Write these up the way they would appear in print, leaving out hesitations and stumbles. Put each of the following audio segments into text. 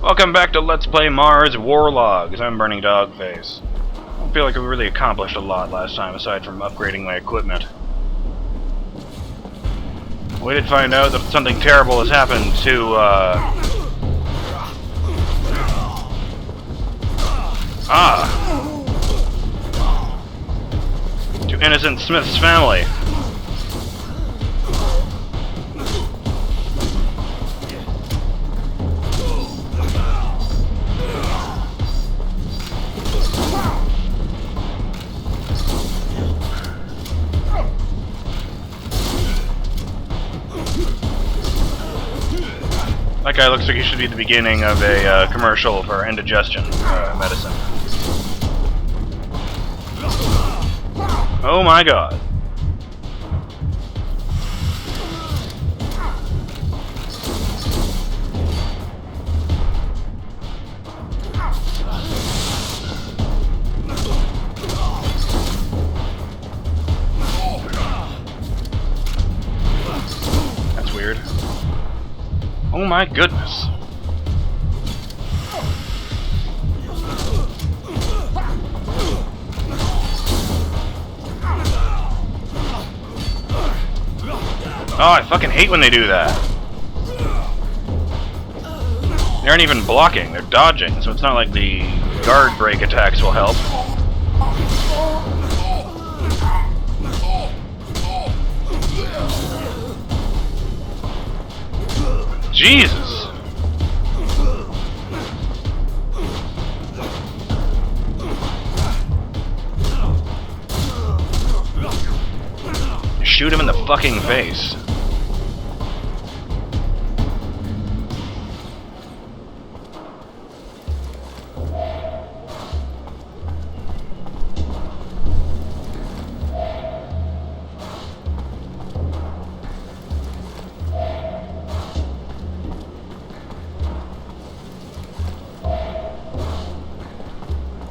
Welcome back to Let's Play Mars Warlogs. I'm BurningDogFace. I don't feel like we really accomplished a lot last time, aside from upgrading my equipment. We did find out that something terrible has happened to Innocent Smith's family. That guy looks like he should be at the beginning of a commercial for indigestion medicine. Oh my god. That's weird. Oh my goodness. Oh, I fucking hate when they do that. They aren't even blocking, they're dodging, so it's not like the guard break attacks will help. Jesus! Shoot him in the fucking face.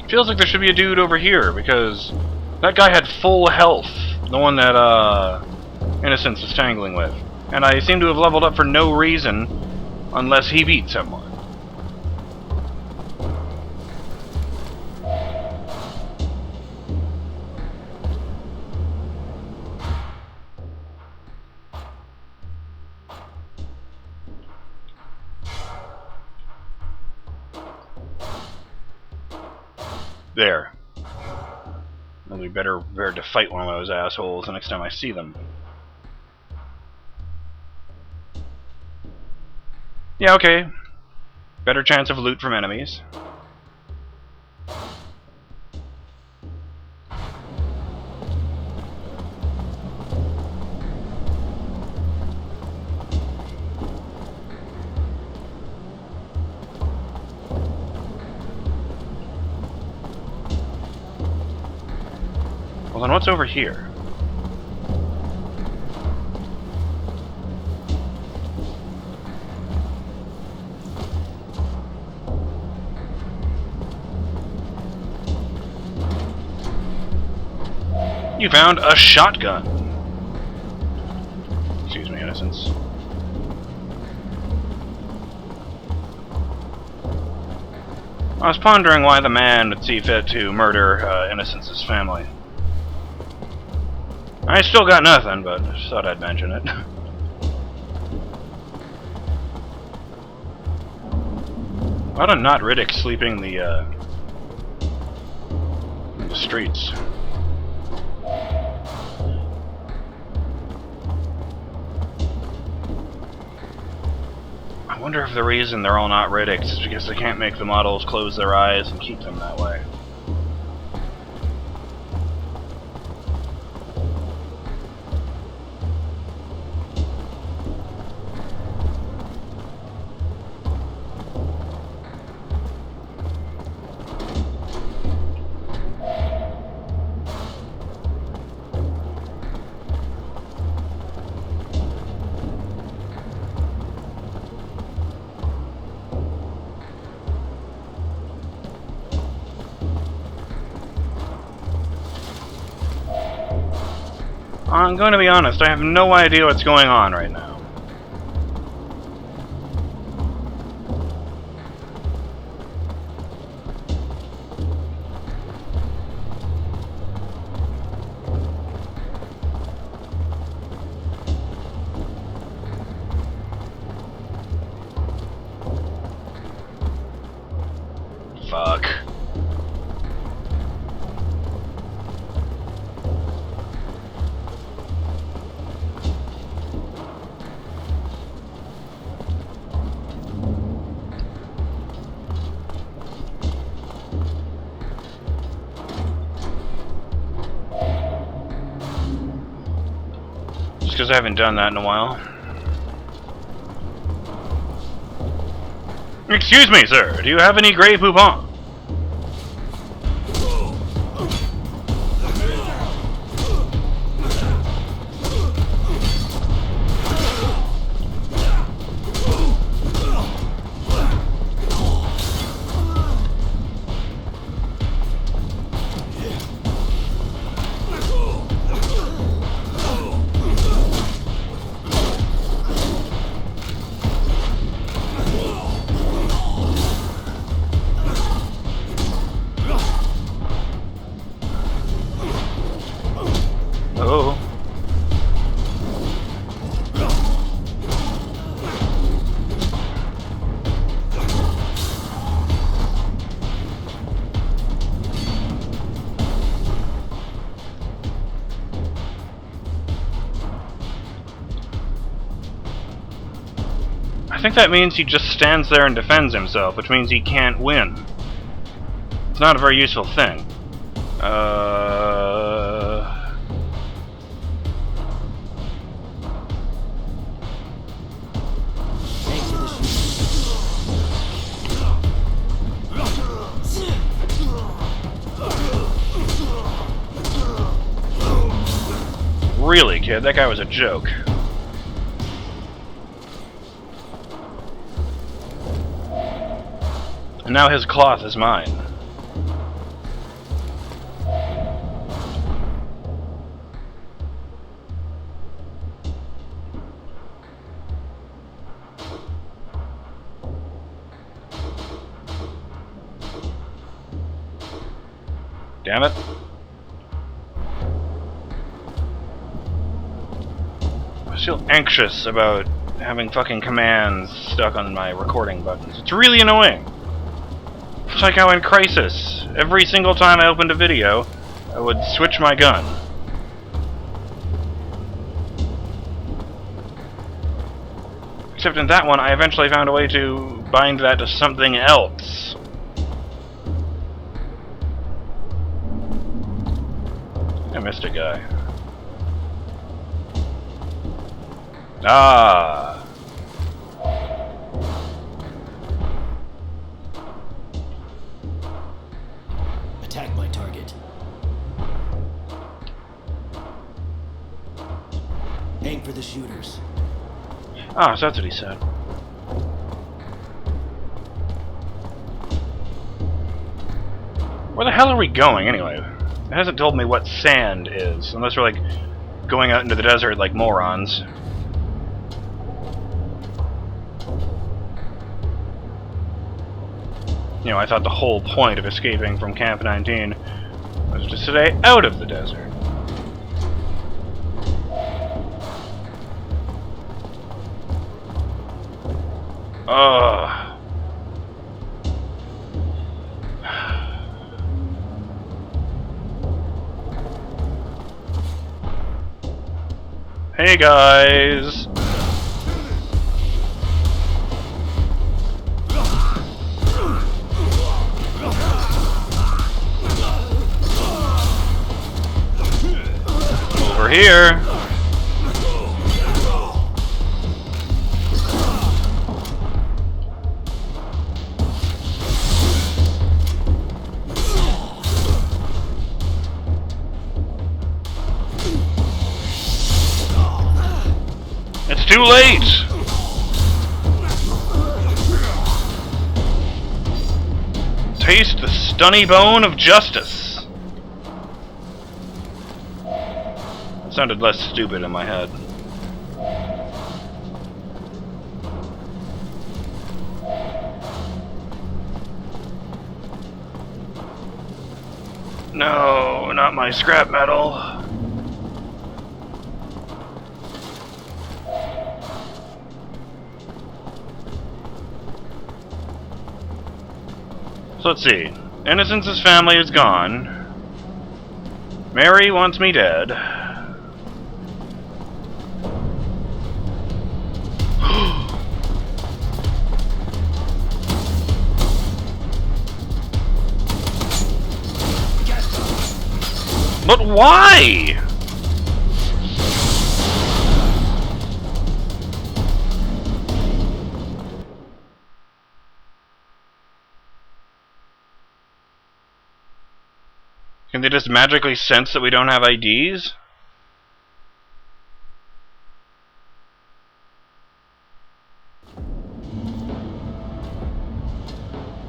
Feels like there should be a dude over here, because that guy had full health, the one that Innocence is tangling with, and I seem to have leveled up for no reason unless he beat someone. There. I'll be better prepared to fight one of those assholes the next time I see them. Yeah, okay. Better chance of loot from enemies. Well, then what's over here? You found a shotgun. Excuse me, Innocence. I was pondering why the man would see fit to murder Innocence's family. I still got nothing, but I just thought I'd mention it. Why don't not Riddick sleeping in the streets? I wonder if the reason they're all not Riddicks is because they can't make the models close their eyes and keep them that way. I'm going to be honest, I have no idea what's going on right now. Fuck. Just because I haven't done that in a while. Excuse me, sir. Do you have any Grey Poupon? Oh. I think that means he just stands there and defends himself, which means he can't win. It's not a very useful thing. Really, kid, that guy was a joke. And now his cloth is mine. Damn it. I feel anxious about having fucking commands stuck on my recording buttons. It's really annoying. It's like how in Crisis, every single time I opened a video, I would switch my gun. Except in that one, I eventually found a way to bind that to something else. I missed a guy. Ah. Attack my target. Aim for the shooters. Ah, so that's what he said. Where the hell are we going, anyway? It hasn't told me what sand is, unless we're, like, going out into the desert like morons. You know, I thought the whole point of escaping from Camp 19 was to stay out of the desert. Ugh. Hey guys! Over here! It's too late! Taste the stunny bone of justice. That sounded less stupid in my head. No, not my scrap metal. So let's see. Innocence's family is gone. Mary wants me dead. But why? Can they just magically sense that we don't have IDs?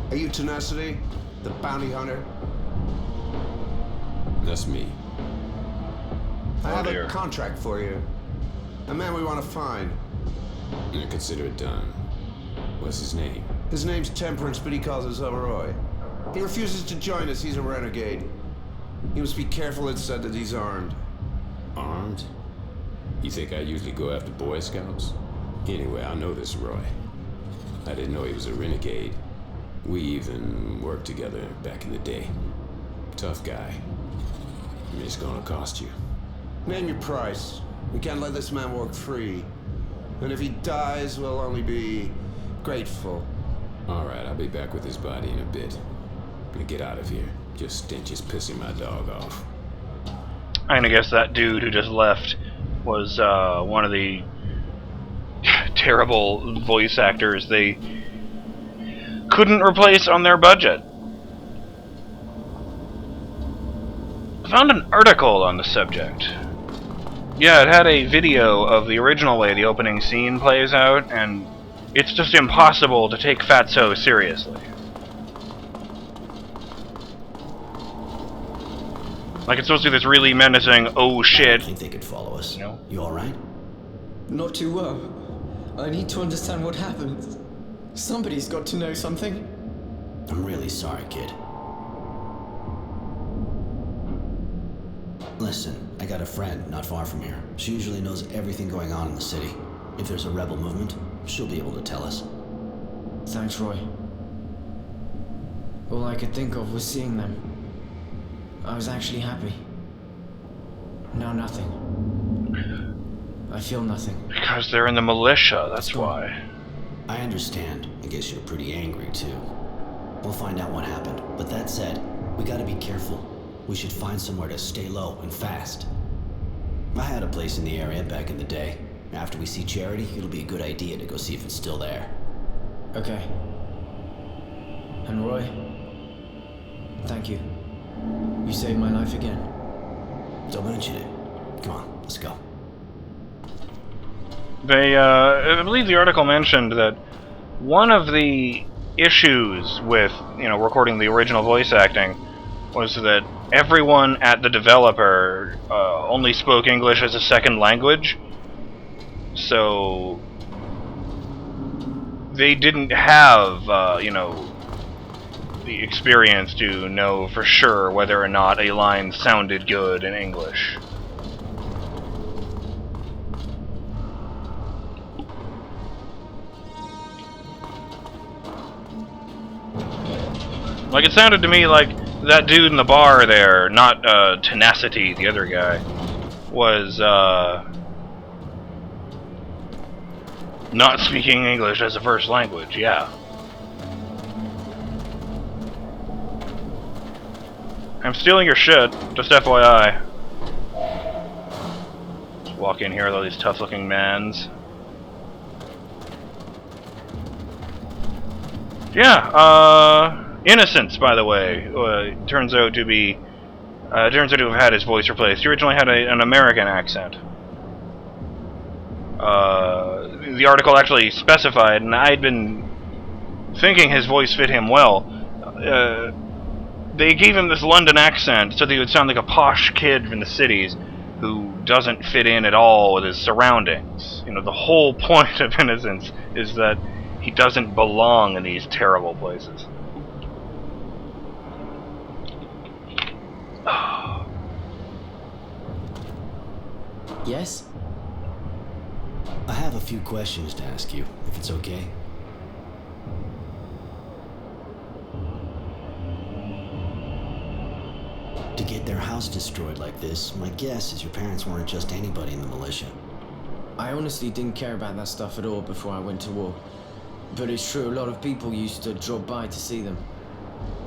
Are you Tenacity? The bounty hunter? That's me. I have dear. a contract for you. A man we want to find. I consider it done. What's his name? His name's Temperance, but he calls us Aurora. He refuses to join us. He's a renegade. You must be careful, it's said that he's armed. Armed? You think I usually go after Boy Scouts? Anyway, I know this Roy. I didn't know he was a renegade. We even worked together back in the day. Tough guy. It's gonna cost you. Name your price. We can't let this man walk free. And if he dies, we'll only be grateful. Alright, I'll be back with his body in a bit. Gonna get out of here. Just stench is pissing my dog off. I'm gonna guess that dude who just left was one of the terrible voice actors they couldn't replace on their budget. I found an article on the subject. Yeah, it had a video of the original way the opening scene plays out, and it's just impossible to take Fatso seriously. Like, it's supposed to be this really menacing, oh I shit. think they could follow us. No. You alright? Not too well. I need to understand what happened. Somebody's got to know something. I'm really sorry, kid. Listen, I got a friend not far from here. She usually knows everything going on in the city. If there's a rebel movement, she'll be able to tell us. Thanks, Roy. All I could think of was seeing them. I was actually happy. Now nothing. I feel nothing. Because they're in the militia, that's why. I understand. I guess you're pretty angry, too. We'll find out what happened. But that said, we gotta be careful. We should find somewhere to stay low and fast. I had a place in the area back in the day. After we see Charity, it'll be a good idea to go see if it's still there. Okay. And Roy, thank you. You saved my life again. Don't mention it. Come on, let's go. They, I believe the article mentioned that one of the issues with, recording the original voice acting was that everyone at the developer only spoke English as a second language. So they didn't have, the experience to know for sure whether or not a line sounded good in English. Like, it sounded to me like that dude in the bar there, not Tenacity, the other guy, was not speaking English as a first language, yeah. I'm stealing your shit, just FYI. Just walk in here with all these tough looking mans. Yeah, Innocence, by the way, turns out to be, turns out to have had his voice replaced. He originally had an American accent. The article actually specified, and I'd been thinking his voice fit him well. They gave him this London accent so that he would sound like a posh kid from the cities who doesn't fit in at all with his surroundings. The whole point of Innocence is that he doesn't belong in these terrible places. Yes? I have a few questions to ask you, if it's okay. To get their house destroyed like this, my guess is your parents weren't just anybody in the militia. I honestly didn't care about that stuff at all before I went to war. But it's true, a lot of people used to drop by to see them.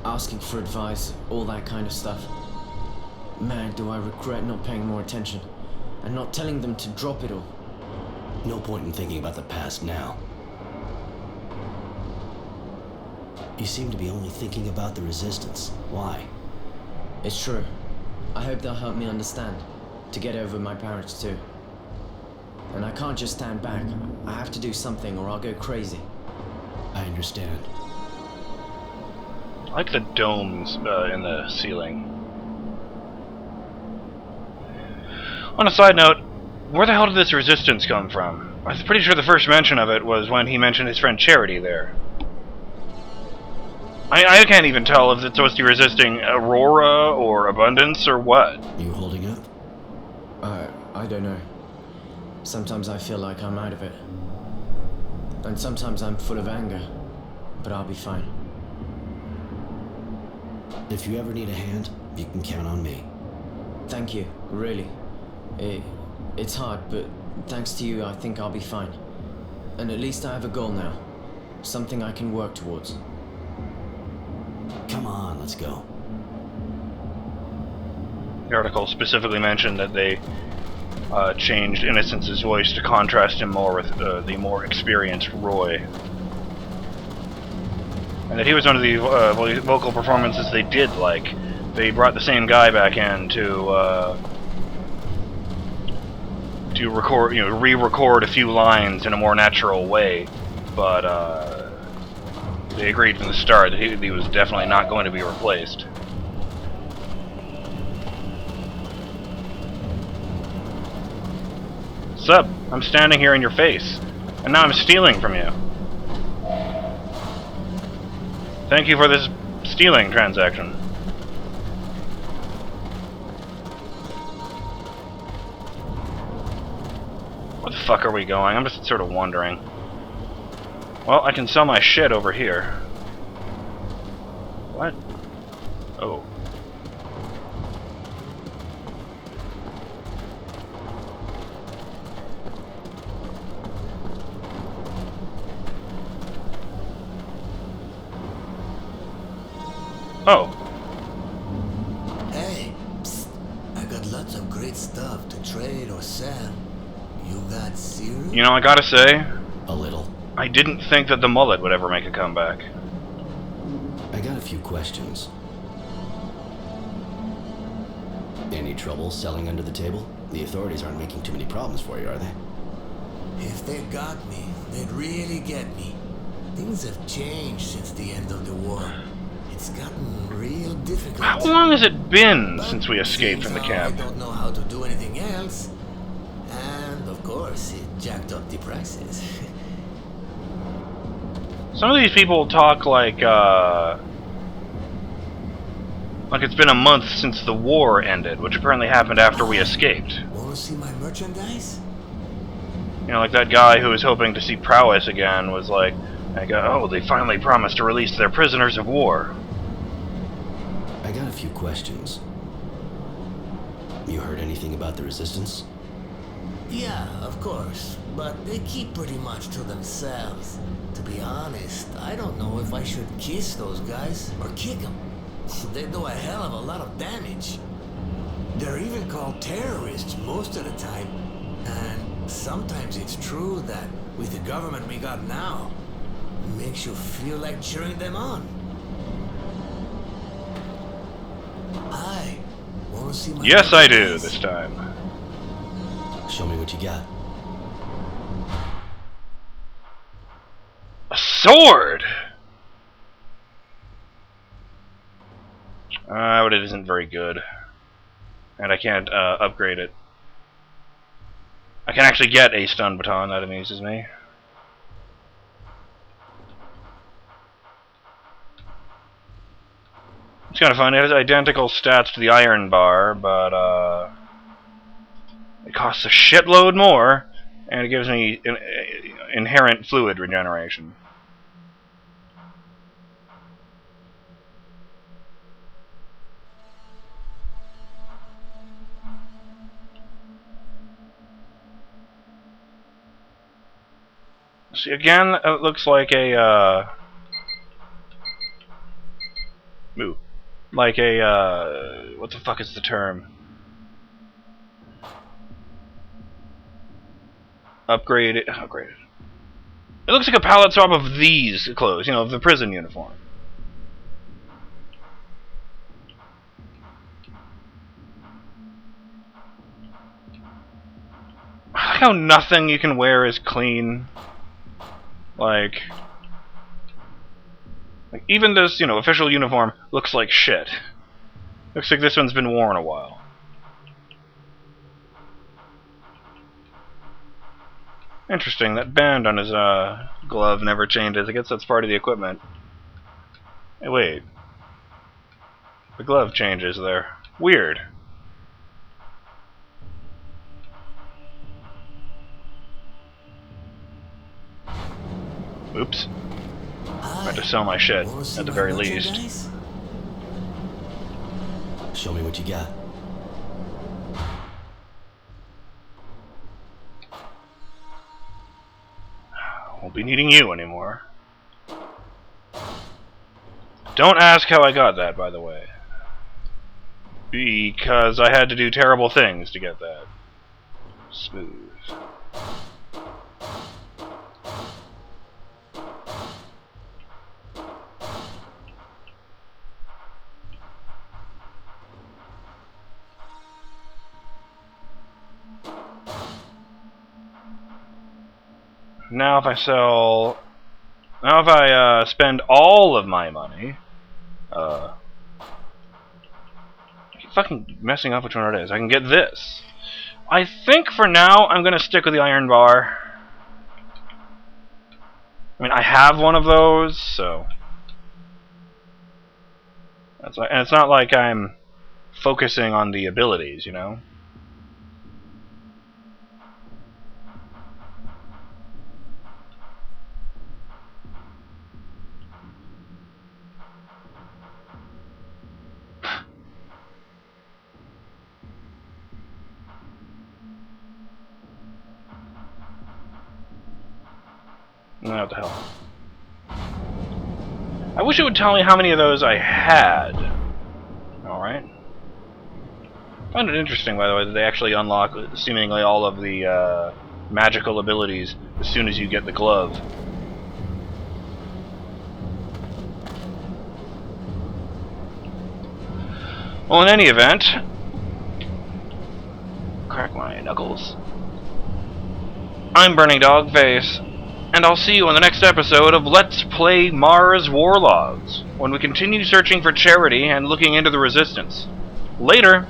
Asking for advice, all that kind of stuff. Man, do I regret not paying more attention. And not telling them to drop it all. No point in thinking about the past now. You seem to be only thinking about the resistance. Why? It's true. I hope they'll help me understand. To get over my parents too. And I can't just stand back. I have to do something or I'll go crazy. I understand. I like the domes in the ceiling. On a side note, where the hell did this resistance come from? I'm pretty sure the first mention of it was when he mentioned his friend Charity there. I can't even tell if it's supposed to be resisting Aurora or Abundance or what. You holding up? I don't know. Sometimes I feel like I'm out of it. And sometimes I'm full of anger. But I'll be fine. If you ever need a hand, you can count on me. Thank you, really. It's hard, but thanks to you, I think I'll be fine. And at least I have a goal now. Something I can work towards. Come on, let's go. The article specifically mentioned that they changed Innocence's voice to contrast him more with the more experienced Roy. And that he was one of the vocal performances they did like. They brought the same guy back in to record, re-record a few lines in a more natural way, but they agreed from the start that he was definitely not going to be replaced. Sup? I'm standing here in your face, and now I'm stealing from you. Thank you for this stealing transaction. Where the fuck are we going? I'm just sort of wondering. Well, I can sell my shit over here. What? Oh. Oh. Hey, psst. I got lots of great stuff to trade or sell. You got serious? You know, I gotta say, A little. I didn't think that the mullet would ever make a comeback. I got a few questions. Any trouble selling under the table? The authorities aren't making too many problems for you, are they? If they got me, they'd really get me. Things have changed since the end of the war. It's gotten real difficult. How long has it been But since we escaped from the since I camp? don't know how to do anything else. And of course, it jacked up the prices. Some of these people talk like it's been a month since the war ended, which apparently happened after we escaped. Wanna see my merchandise? You know, like that guy who was hoping to see prowess again was like, oh, they finally promised to release their prisoners of war. I got a few questions. You heard anything about the resistance? Yeah, of course. But they keep pretty much to themselves. To be honest, I don't know if I should kiss those guys or kick them. They do a hell of a lot of damage. They're even called terrorists most of the time. And sometimes it's true that with the government we got now, it makes you feel like cheering them on. I want to see my... Yes, I do, this time. Show me what you got. A sword! But it isn't very good. And I can't upgrade it. I can actually get a stun baton, that amuses me. It's kind of fun. It has identical stats to the iron bar, but it costs a shitload more, and it gives me inherent fluid regeneration. See, again, it looks like a, Ooh. Like a, what the fuck is the term? Upgraded. It looks like a palette swap of these clothes, you know, of the prison uniform. I like how nothing you can wear is clean. Like even this, you know, official uniform looks like shit. Looks like this one's been worn a while. Interesting, that band on his glove never changes. I guess that's part of the equipment. Hey, wait. The glove changes there. Weird. Oops. I had to sell my shit, at the very least. Show me what you got. Won't be needing you anymore. Don't ask how I got that, by the way. Because I had to do terrible things to get that. Smooth. Now if I spend all of my money, I keep fucking messing up which one it is. I can get this. I think for now I'm gonna stick with the iron bar. I mean, I have one of those, so that's like, and it's not like I'm focusing on the abilities, you know. What the hell? I wish it would tell me how many of those I had. Alright. I find it interesting, by the way, that they actually unlock seemingly all of the magical abilities as soon as you get the glove. Well, in any event, crack my knuckles. I'm BurningDogFace. And I'll see you in the next episode of Let's Play Mars Warlogs, when we continue searching for charity and looking into the Resistance. Later!